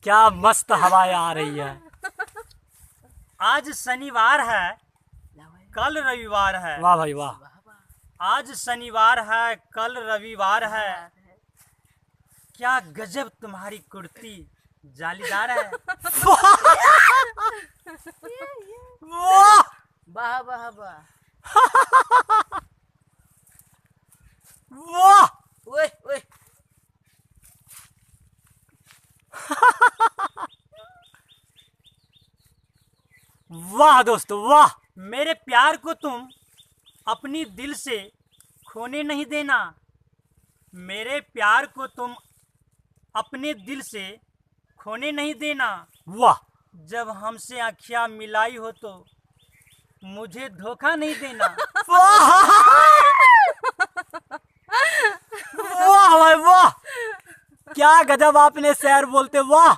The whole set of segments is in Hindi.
क्या मस्त हवाएं आ रही है। आज शनिवार है, कल रविवार है। वाह भाई वाह। आज शनिवार है, कल रविवार है। क्या गजब तुम्हारी कुर्ती जालीदार है। वाह वाह वाह वाह। वाह ओए ओए। वाह दोस्तों वाह। मेरे प्यार को तुम अपनी दिल से खोने नहीं देना। मेरे प्यार को तुम अपने दिल से खोने नहीं देना। वाह। जब हमसे आँखियाँ मिलाई हो तो मुझे धोखा नहीं देना। वाह वाह भाई वाह। क्या गजब आपने शेर बोलते। वाह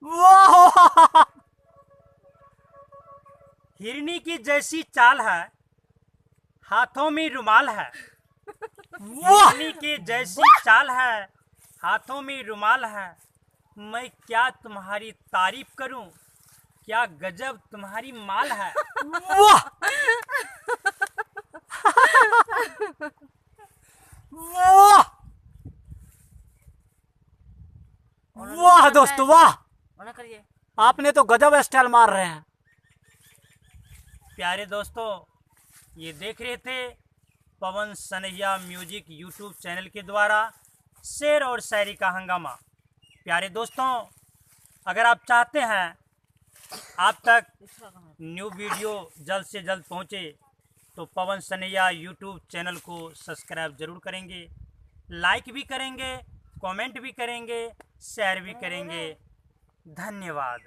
वाह वाह। हिरनी की जैसी चाल है, हाथों में रुमाल है। हिरनी की जैसी चाल है, हाथों में रुमाल है। मैं क्या तुम्हारी तारीफ करूं, क्या गजब तुम्हारी माल है। वाह वाह वाह दोस्तों वाह। करिए। आपने तो गजब स्टाइल मार रहे हैं। प्यारे दोस्तों, ये देख रहे थे पवन सनैया म्यूजिक यूट्यूब चैनल के द्वारा शेर और शायरी का हंगामा। प्यारे दोस्तों, अगर आप चाहते हैं आप तक न्यू वीडियो जल्द से जल्द पहुंचे तो पवन सनैया यूट्यूब चैनल को सब्सक्राइब जरूर करेंगे, लाइक भी करेंगे, कमेंट भी करेंगे, शेयर भी करेंगे। धन्यवाद।